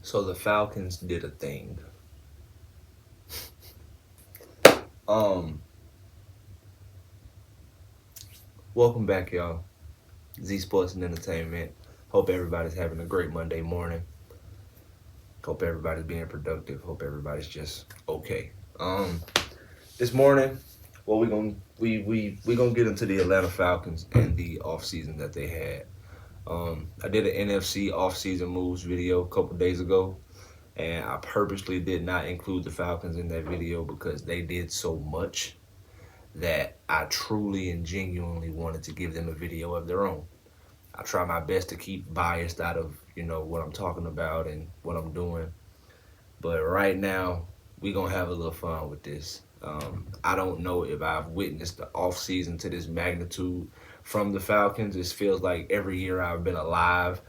So the Falcons did a thing. Welcome back, y'all. Z Sports and Entertainment. Hope everybody's having a great Monday morning. Hope everybody's being productive. Hope everybody's just okay. This morning, well, we gonna get into the Atlanta Falcons and the offseason that they had. I did an NFC offseason moves video a couple days ago, and I purposely did not include the Falcons in that video because they did so much that I truly and genuinely wanted to give them a video of their own. I try my best to keep biased out of, what I'm talking about and what I'm doing. But right now, we're going to have a little fun with this. I don't know if I've witnessed the offseason to this magnitude from the Falcons. It feels like every year I've been alive,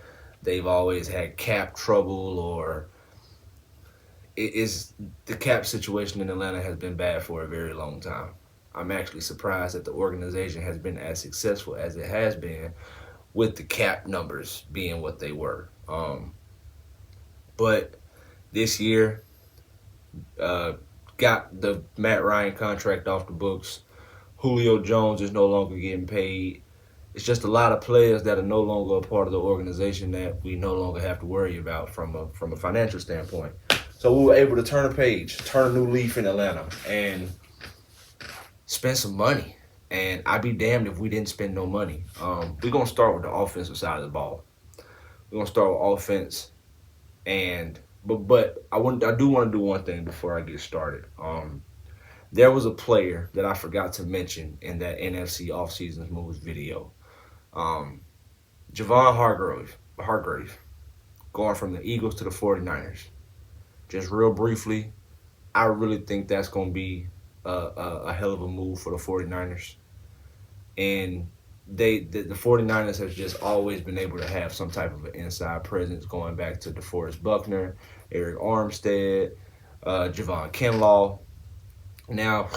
they've always had cap trouble, or it is the cap situation in Atlanta has been bad for a very long time. I'm actually surprised that the organization has been as successful as it has been with the cap numbers being what they were. But this year, got the Matt Ryan contract off the books. Julio Jones is no longer getting paid. It's just a lot of players that are no longer a part of the organization that we no longer have to worry about from a financial standpoint. So we were able to turn a page, turn a new leaf in Atlanta, and spend some money. And I'd be damned if we didn't spend no money. We're gonna start with the offensive side of the ball. We're gonna start with offense, and but I do want to do one thing before I get started. There was a player that I forgot to mention in that NFC offseason moves video. Javon Hargrave, going from the Eagles to the 49ers. Just real briefly, I really think that's going to be a hell of a move for the 49ers. And the 49ers have just always been able to have some type of an inside presence going back to DeForest Buckner, Eric Armstead, Javon Kinlaw. Now,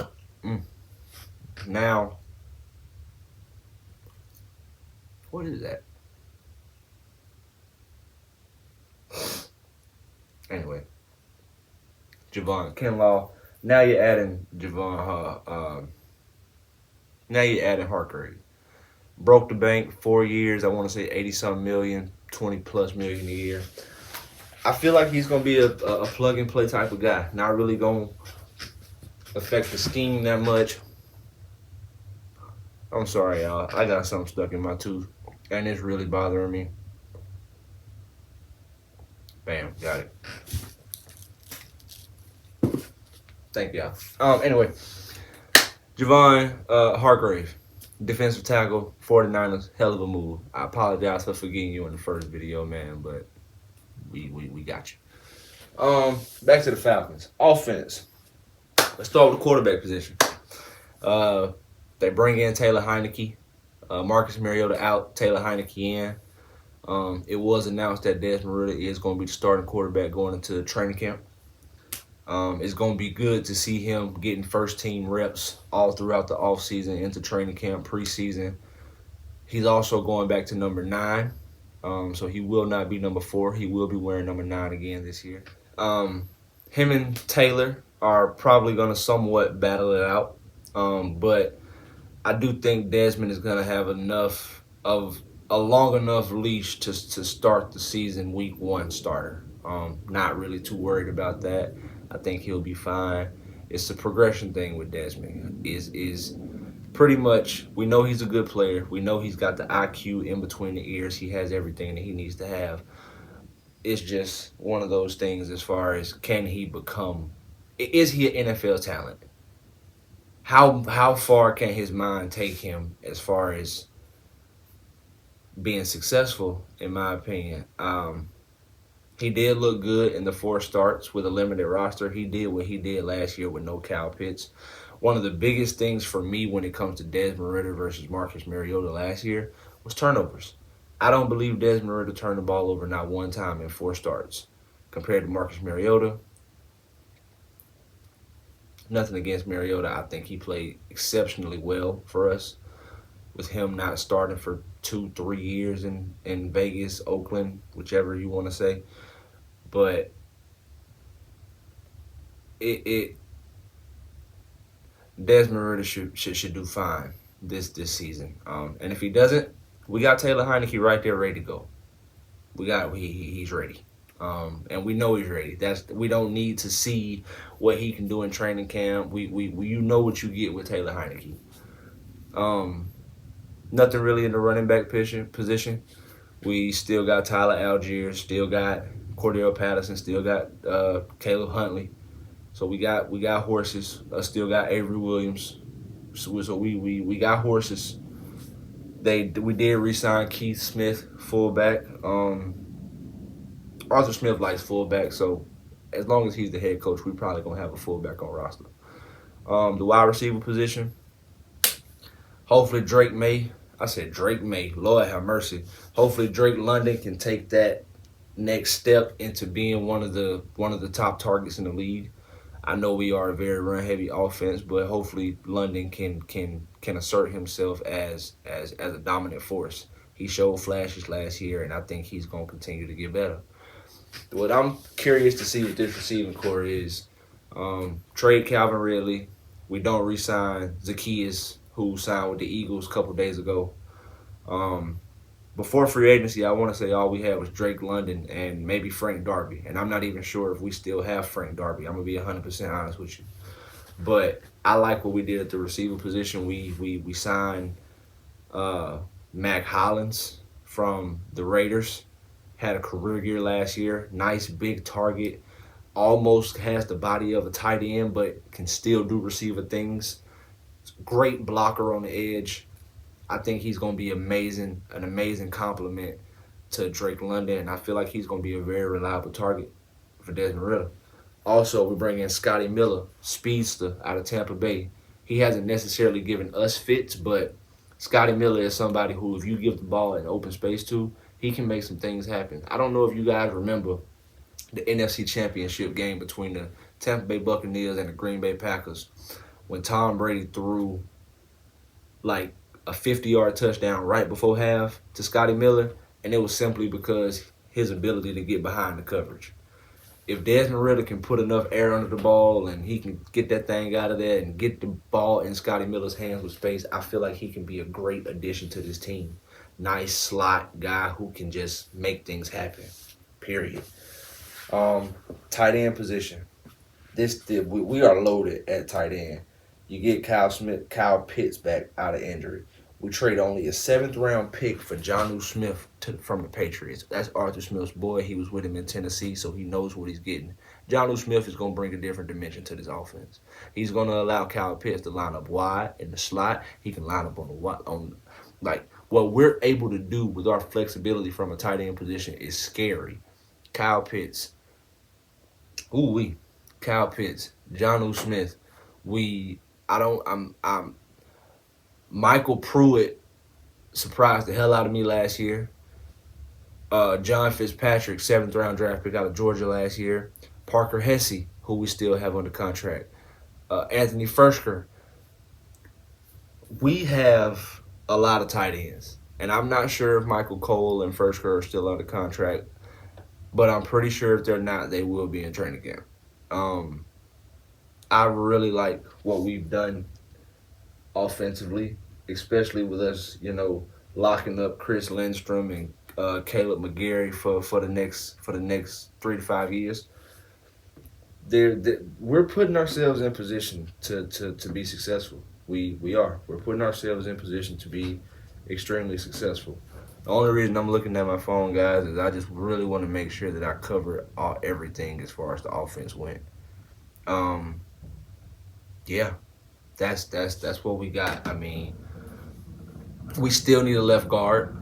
what is that? Anyway, Javon Kinlaw. Now you're adding now you're adding Hargrave. Broke the bank 4 years. I want to say 80-something million, 20+ million a year. I feel like he's going to be a plug and play type of guy. Not really going to affect the scheme that much. I'm sorry, y'all. I got something stuck in my tooth, and it's really bothering me. Bam, got it. Thank y'all. Anyway, Javon Hargrave, defensive tackle, 49ers, hell of a move. I apologize for forgetting you in the first video, man, but we got you. Back to the Falcons. Offense. Let's start with the quarterback position. They bring in Taylor Heineke. Marcus Mariota out, Taylor Heineke in. It was announced that Desmond Ridder is going to be the starting quarterback going into training camp. It's going to be good to see him getting first-team reps all throughout the offseason, into training camp, preseason. He's also going back to number 9, so he will not be number 4. He will be wearing number 9 again this year. Him and Taylor are probably going to somewhat battle it out, but I do think Desmond is going to have enough of a long enough leash to start the season week 1 starter. Not really too worried about that. I think he'll be fine. It's the progression thing with Desmond. Is pretty much, we know he's a good player. We know he's got the IQ in between the ears. He has everything that he needs to have. It's just one of those things as far as, can he become, is he an NFL talent? How far can his mind take him as far as being successful, in my opinion? He did look good in the 4 starts with a limited roster. He did what he did last year with no Kyle Pitts. One of the biggest things for me when it comes to Desmond Ridder versus Marcus Mariota last year was turnovers. I don't believe Desmond Ridder turned the ball over not one time in 4 starts. Compared to Marcus Mariota, nothing against Mariota. I think he played exceptionally well for us, with him not starting for 2-3 years in Vegas, Oakland, whichever you want to say. but it Desmond Ritter should do fine this season. And if he doesn't, we got Taylor Heineke right there ready to go. He's ready. And we know he's ready. We don't need to see what he can do in training camp. We you know what you get with Taylor Heineke. Nothing really in the running back position. We still got Tyler Algier, still got Cordell Patterson, still got Caleb Huntley. So we got horses. Still got Avery Williams. So we got horses. We did re-sign Keith Smith, fullback. Arthur Smith likes fullback, so as long as he's the head coach, we probably gonna have a fullback on roster. The wide receiver position. Hopefully Drake May. I said Drake May. Lord have mercy. Hopefully Drake London can take that next step into being one of the top targets in the league. I know we are a very run heavy offense, but hopefully London can assert himself as a dominant force. He showed flashes last year, and I think he's gonna continue to get better. What I'm curious to see with this receiving core is trade Calvin Ridley. We don't re-sign Zacchaeus, who signed with the Eagles a couple days ago. Before free agency, I want to say all we had was Drake London and maybe Frank Darby. And I'm not even sure if we still have Frank Darby. I'm going to be 100% honest with you. But I like what we did at the receiver position. We signed Mac Hollins from the Raiders. Had a career year last year. Nice big target. Almost has the body of a tight end, but can still do receiver things. Great blocker on the edge. I think he's going to be an amazing compliment to Drake London, and I feel like he's going to be a very reliable target for Desmond Ritter. Also, we bring in Scotty Miller, speedster out of Tampa Bay. He hasn't necessarily given us fits, but Scotty Miller is somebody who, if you give the ball in open space to, he can make some things happen. I don't know if you guys remember the NFC Championship game between the Tampa Bay Buccaneers and the Green Bay Packers when Tom Brady threw like a 50-yard touchdown right before half to Scotty Miller, and it was simply because his ability to get behind the coverage. If Desmond Ritter can put enough air under the ball and he can get that thing out of there and get the ball in Scotty Miller's hands with space, I feel like he can be a great addition to this team. Nice slot guy who can just make things happen, period. Tight end position. We are loaded at tight end. You get Kyle Pitts back out of injury. We trade only a 7th-round pick for Jonnu Smith from the Patriots. That's Arthur Smith's boy. He was with him in Tennessee, so he knows what he's getting. Jonnu Smith is going to bring a different dimension to this offense. He's going to allow Kyle Pitts to line up wide in the slot. He can line up what we're able to do with our flexibility from a tight end position is scary. Kyle Pitts. Kyle Pitts, Jonnu Smith. Michael Pruitt surprised the hell out of me last year. John Fitzpatrick, 7th-round draft pick out of Georgia last year. Parker Hesse, who we still have under contract. Anthony Ferschker. We have a lot of tight ends. And I'm not sure if Michael Cole and Ferschker are still under contract. But I'm pretty sure if they're not, they will be in training camp. I really like what we've done offensively, especially with us, locking up Chris Lindstrom and Caleb McGarry for the next 3 to 5 years. We're putting ourselves in position to be successful. We are. We're putting ourselves in position to be extremely successful. The only reason I'm looking at my phone, guys, is I just really want to make sure that I cover everything as far as the offense went. Yeah. That's what we got. I mean, we still need a left guard,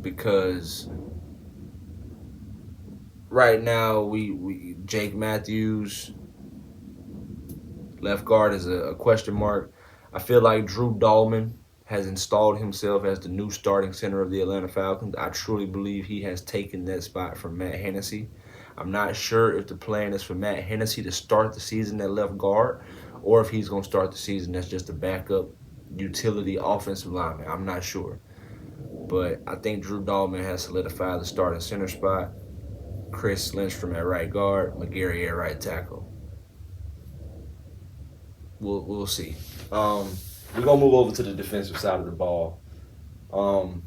because right now we Jake Matthews, left guard is a question mark. I feel like Drew Dahlman has installed himself as the new starting center of the Atlanta Falcons. I truly believe he has taken that spot from Matt Hennessy. I'm not sure if the plan is for Matt Hennessy to start the season at left guard or if he's going to start the season as just a backup utility offensive lineman. I'm not sure. but I think Drew Dalman has solidified the starting center spot. Chris Lindstrom at right guard, McGarry at right tackle. We'll see. We're gonna move over to the defensive side of the ball. On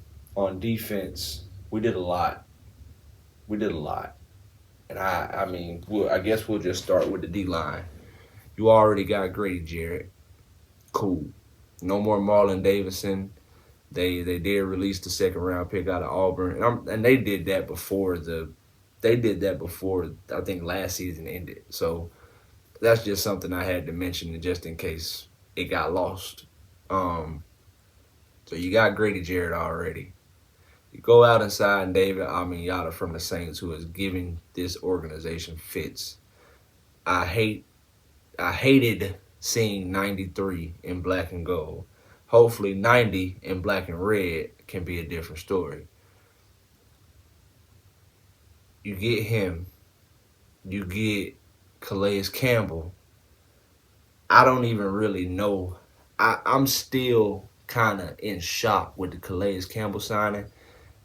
defense, we did a lot. And I guess we'll just start with the D line. You already got Grady Jarrett. Cool. No more Marlon Davidson. They did release the second round pick out of Auburn, and they did that before I think last season ended. So that's just something I had to mention just in case it got lost. So you got Grady Jarrett already. You go out and sign David Amiata from the Saints, who is giving this organization fits. I hated seeing 93 in black and gold. Hopefully 90 in black and red can be a different story. You get him. You get Calais Campbell. I don't even really know. I'm still kind of in shock with the Calais Campbell signing.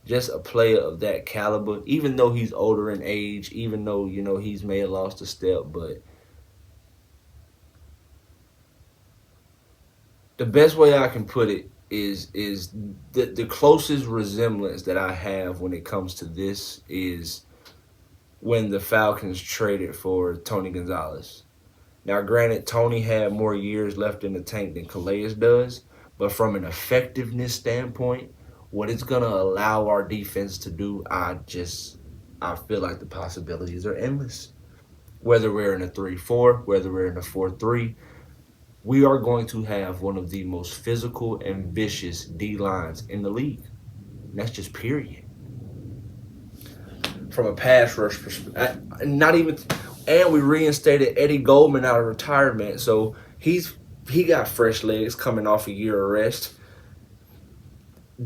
Just a player of that caliber, even though he's older in age, even though, he's may have lost a step, but the best way I can put it is the closest resemblance that I have when it comes to this is when the Falcons traded for Tony Gonzalez. Now, granted, Tony had more years left in the tank than Calais does, but from an effectiveness standpoint, what it's going to allow our defense to do, I feel like the possibilities are endless. Whether we're in a 3-4, whether we're in a 4-3, we are going to have one of the most physical and vicious D-lines in the league. And that's just period. From a pass rush perspective, and we reinstated Eddie Goldman out of retirement, so he got fresh legs coming off a year of rest.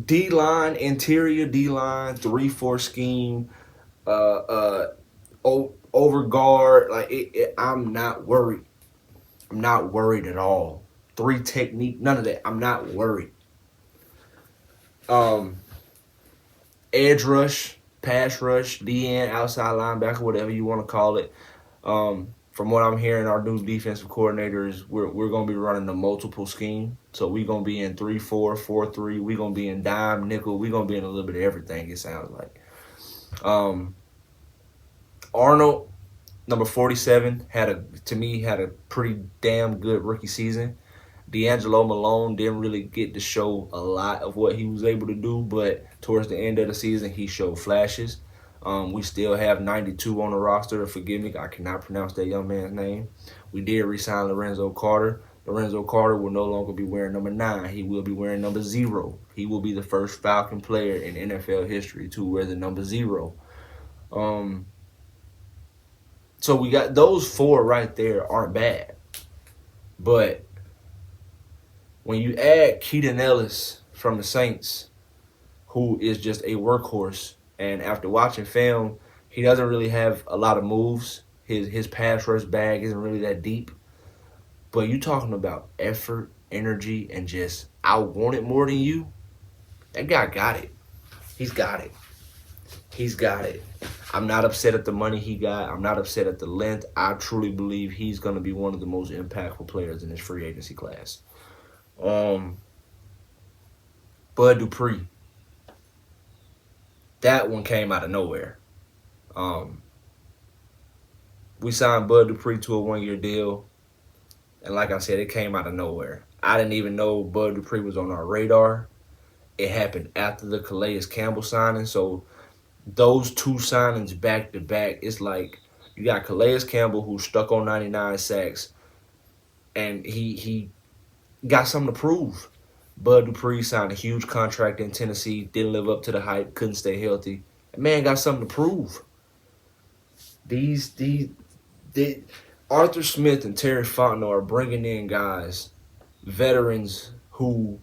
D-line, interior D-line, 3-4 scheme, over guard. I'm not worried. I'm not worried at all. 3 technique, none of that. I'm not worried. Edge rush, pass rush, DN, outside linebacker, whatever you want to call it. From what I'm hearing, our new defensive coordinators, we're going to be running a multiple scheme. So we're going to be in 3-4, 4-3. We're going to be in dime, nickel. We're going to be in a little bit of everything, it sounds like. Arnold, number 47, had a pretty damn good rookie season. D'Angelo Malone didn't really get to show a lot of what he was able to do, but towards the end of the season, he showed flashes. We still have 92 on the roster. Forgive me, I cannot pronounce that young man's name. We did re-sign Lorenzo Carter. Lorenzo Carter will no longer be wearing number 9. He will be wearing number 0. He will be the first Falcon player in NFL history to wear the number 0. So we got those 4 right there aren't bad. But when you add Keaton Ellis from the Saints, who is just a workhorse, and after watching film, he doesn't really have a lot of moves. His pass rush bag isn't really that deep. But you talking about effort, energy, and just, I want it more than you. That guy got it. He's got it. He's got it. I'm not upset at the money he got. I'm not upset at the length. I truly believe he's going to be one of the most impactful players in this free agency class. Bud Dupree. That one came out of nowhere. We signed Bud Dupree to a 1-year deal. And like I said, it came out of nowhere. I didn't even know Bud Dupree was on our radar. It happened after the Calais Campbell signing. So those 2 signings back to back, it's like you got Calais Campbell who's stuck on 99 sacks. And he got something to prove. Bud Dupree signed a huge contract in Tennessee, didn't live up to the hype, couldn't stay healthy. That man got something to prove. Arthur Smith and Terry Fontenot are bringing in guys, veterans who,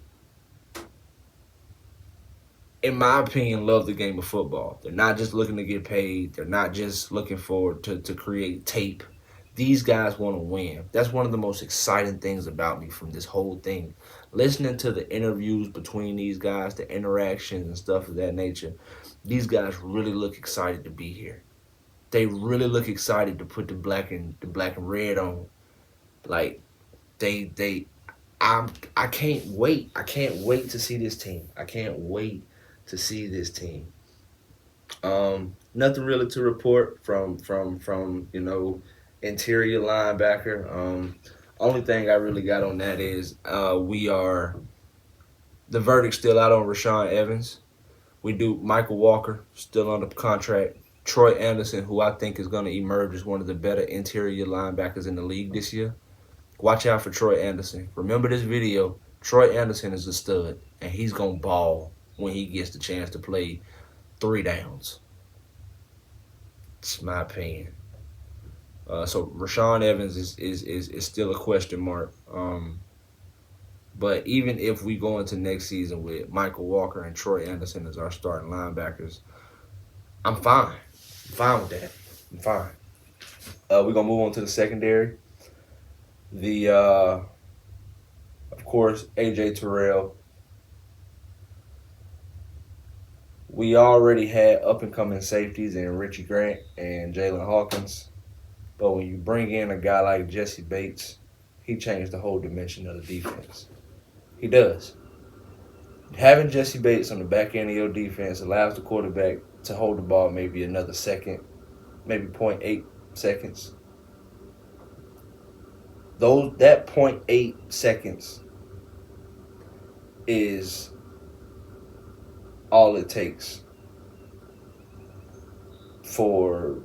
in my opinion, love the game of football. They're not just looking to get paid. They're not just looking to create tape. These guys want to win. That's one of the most exciting things about me from this whole thing. Listening to the interviews between these guys, the interactions and stuff of that nature, these guys really look excited to be here. They really look excited to put the black and red on. Like they I can't wait. I can't wait to see this team. I can't wait to see this team. Nothing really to report from interior linebacker. Only thing I really got on that is we are the verdict still out on Rashawn Evans. We do Michael Walker still under contract. Troy Anderson, who I think is going to emerge as one of the better interior linebackers in the league this year. Watch out for Troy Anderson. Remember this video. Troy Anderson is a stud, and he's going to ball when he gets the chance to play 3 downs. It's my opinion. So Rashawn Evans is still a question mark. But even if we go into next season with Michael Walker and Troy Anderson as our starting linebackers, I'm fine. I'm fine with that. I'm fine. We're going to move on to the secondary. Of course, A.J. Terrell. We already had up-and-coming safeties in Richie Grant and Jalen Hawkins. But when you bring in a guy like Jesse Bates, he changed the whole dimension of the defense. He does. Having Jesse Bates on the back end of your defense allows the quarterback to hold the ball maybe another second, maybe 0.8 seconds. That 0.8 seconds is all it takes for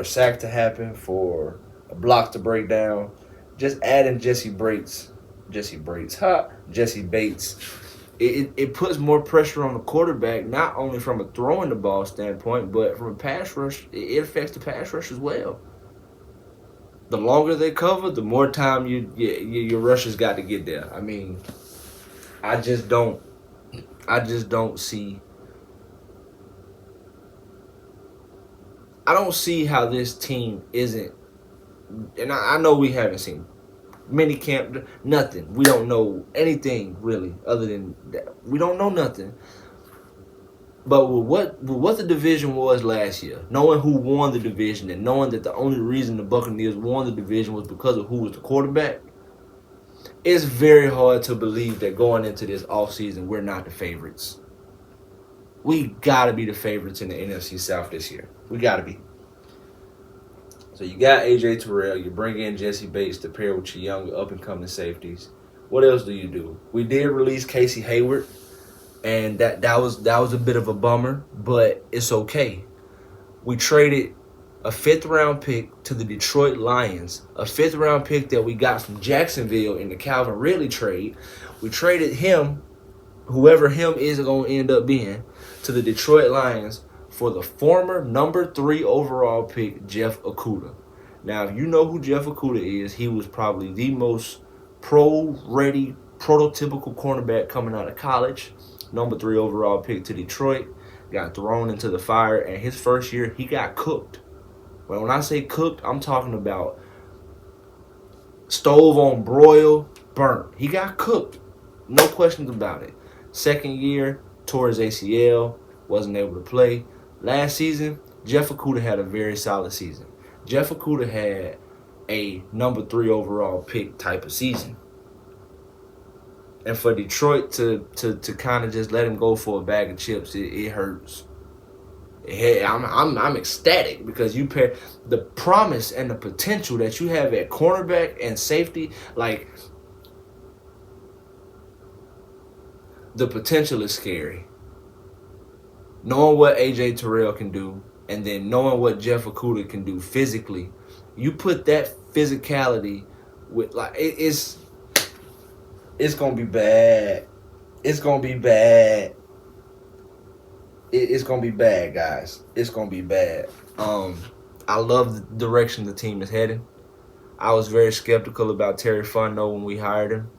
a sack to happen, for a block to break down. Just adding Jesse Bates, it puts more pressure on the quarterback, not only from a throwing the ball standpoint, but from a pass rush, it affects the pass rush as well. The longer they cover, the more time your rushers got to get there. I mean, I just don't see. I don't see how this team isn't, and I know we haven't seen mini camp, nothing. We don't know anything really other than that. We don't know nothing. But with what the division was last year, knowing who won the division and knowing that the only reason the Buccaneers won the division was because of who was the quarterback, it's very hard to believe that going into this offseason, we're not the favorites. We got to be the favorites in the NFC South this year. We got to be. So you got A.J. Terrell. You bring in Jesse Bates to pair with your young up-and-coming safeties. What else do you do? We did release Casey Hayward, and that was a bit of a bummer, but it's okay. We traded a 5th-round pick to the Detroit Lions, a 5th-round pick that we got from Jacksonville in the Calvin Ridley trade. We traded him, whoever him is going to end up being, to the Detroit Lions for the former number 3 overall pick, Jeff Okudah. Now, if you know who Jeff Okudah is, he was probably the most pro-ready, prototypical cornerback coming out of college. Number 3 overall pick to Detroit. Got thrown into the fire, and his first year, he got cooked. But when I say cooked, I'm talking about stove on broil, burnt. He got cooked. No questions about it. Second year, tore his ACL, wasn't able to play. Last season, Jeff Okudah had a very solid season. Jeff Okudah had a number 3 overall pick type of season. And for Detroit to kind of just let him go for a bag of chips, it hurts. I'm ecstatic because you pair the promise and the potential that you have at cornerback and safety. Like, the potential is scary. Knowing what A.J. Terrell can do, and then knowing what Jeff Okudah can do physically, you put that physicality with, like, it's gonna be bad. It's gonna be bad. It's gonna be bad, guys. It's gonna be bad. I love the direction the team is heading. I was very skeptical about Terry Fontenot when we hired him.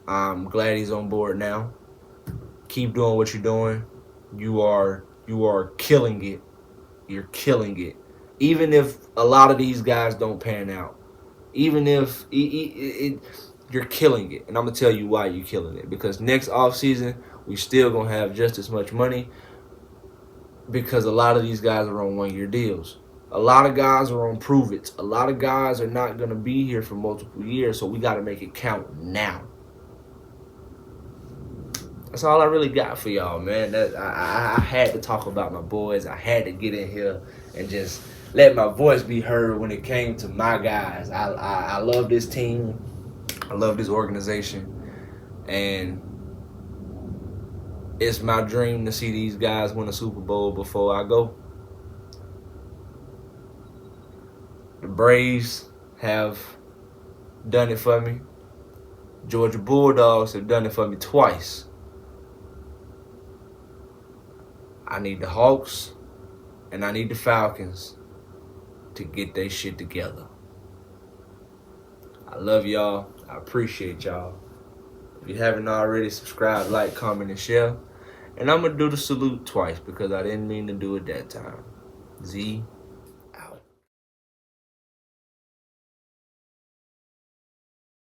I'm glad he's on board now. Keep doing what you're doing. You are killing it. You're killing it. Even if a lot of these guys don't pan out, Even if you're killing it, and I'm gonna tell you why you're killing it. Because next offseason, we still gonna have just as much money because a lot of these guys are on 1-year deals. A lot of guys are on prove it. A lot of guys are not gonna be here for multiple years, so we got to make it count now. That's all I really got for y'all, man. I had to talk about my boys. I had to get in here and just let my voice be heard when it came to my guys. I love this team. I love this organization. And it's my dream to see these guys win a Super Bowl before I go. The Braves have done it for me. Georgia Bulldogs have done it for me twice. I need the Hawks and I need the Falcons to get their shit together. I love y'all. I appreciate y'all. If you haven't already, subscribe, like, comment, and share. And I'm going to do the salute twice because I didn't mean to do it that time. Z.